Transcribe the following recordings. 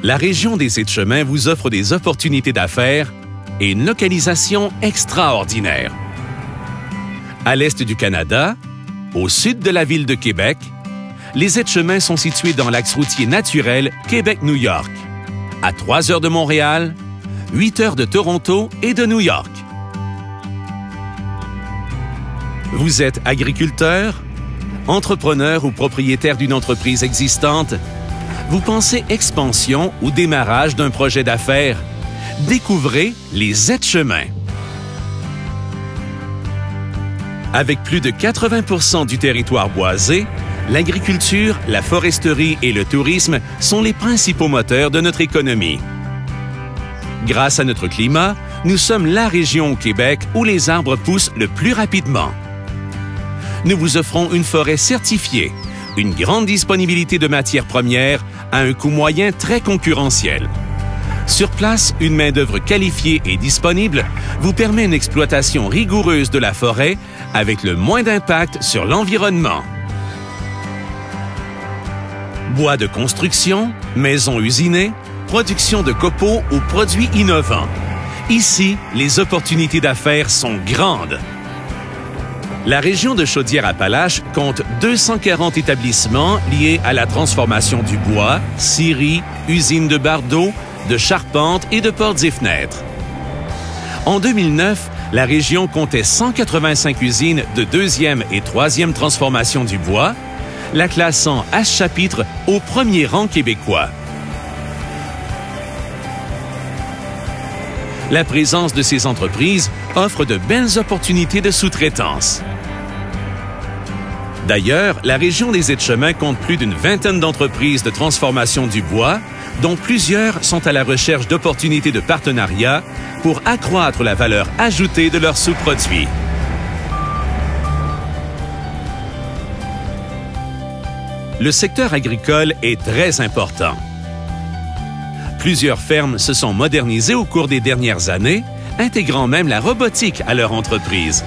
La région des Aides-Chemins vous offre des opportunités d'affaires et une localisation extraordinaire. À l'est du Canada, au sud de la ville de Québec, les Aides-Chemins sont situés dans l'axe routier naturel Québec-New York, à 3 heures de Montréal, 8 heures de Toronto et de New York. Vous êtes agriculteur, entrepreneur ou propriétaire d'une entreprise existante? Vous pensez expansion ou démarrage d'un projet d'affaires? Découvrez les Aides-Chemins. Avec plus de 80% du territoire boisé, l'agriculture, la foresterie et le tourisme sont les principaux moteurs de notre économie. Grâce à notre climat, nous sommes la région au Québec où les arbres poussent le plus rapidement. Nous vous offrons une forêt certifiée, une grande disponibilité de matières premières à un coût moyen très concurrentiel. Sur place, une main-d'œuvre qualifiée et disponible vous permet une exploitation rigoureuse de la forêt avec le moins d'impact sur l'environnement. Bois de construction, maisons usinées, production de copeaux ou produits innovants. Ici, les opportunités d'affaires sont grandes. La région de Chaudière-Appalaches compte 240 établissements liés à la transformation du bois, scieries, usines de barres d'eau, de charpentes et de portes et fenêtres. En 2009, la région comptait 185 usines de 2e et 3e transformation du bois, la classant à ce chapitre au premier rang québécois. La présence de ces entreprises offre de belles opportunités de sous-traitance. D'ailleurs, la région des Aides-Chemins compte plus d'une vingtaine d'entreprises de transformation du bois, dont plusieurs sont à la recherche d'opportunités de partenariat pour accroître la valeur ajoutée de leurs sous-produits. Le secteur agricole est très important. Plusieurs fermes se sont modernisées au cours des dernières années, intégrant même la robotique à leur entreprise.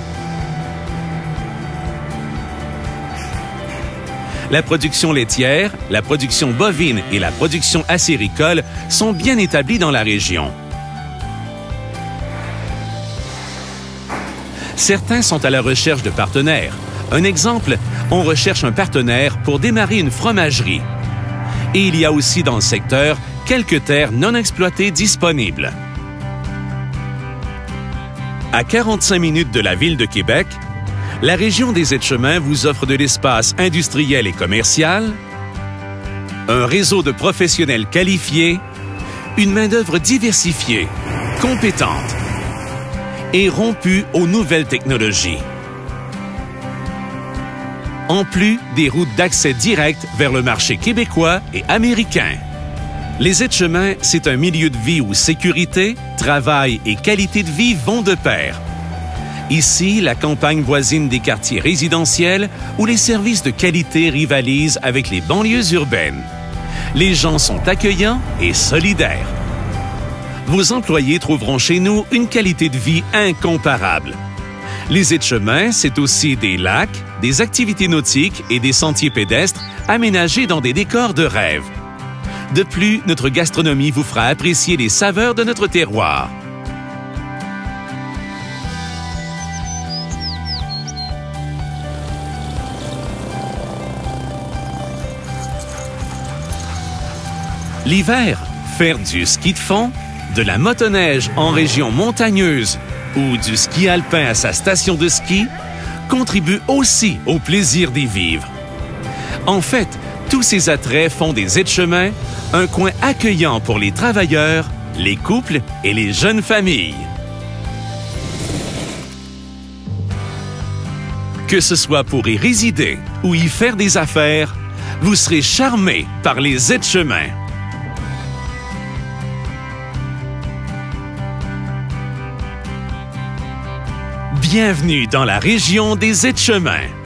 La production laitière, la production bovine et la production acéricole sont bien établies dans la région. Certains sont à la recherche de partenaires. Un exemple, on recherche un partenaire pour démarrer une fromagerie. Et il y a aussi dans le secteur quelques terres non exploitées disponibles. À 45 minutes de la ville de Québec, la région des Aides-Chemins vous offre de l'espace industriel et commercial, un réseau de professionnels qualifiés, une main-d'œuvre diversifiée, compétente et rompue aux nouvelles technologies. En plus des routes d'accès direct vers le marché québécois et américain. Les Aides-Chemins, c'est un milieu de vie où sécurité, travail et qualité de vie vont de pair. Ici, la campagne voisine des quartiers résidentiels où les services de qualité rivalisent avec les banlieues urbaines. Les gens sont accueillants et solidaires. Vos employés trouveront chez nous une qualité de vie incomparable. Les Aides-Chemins, c'est aussi des lacs, des activités nautiques et des sentiers pédestres aménagés dans des décors de rêve. De plus, notre gastronomie vous fera apprécier les saveurs de notre terroir. L'hiver, faire du ski de fond, de la motoneige en région montagneuse ou du ski alpin à sa station de ski contribue aussi au plaisir d'y vivre. En fait, tous ces attraits font des Aides-Chemins un coin accueillant pour les travailleurs, les couples et les jeunes familles. Que ce soit pour y résider ou y faire des affaires, vous serez charmé par les Aides-Chemins. Bienvenue dans la région des Aides-Chemins.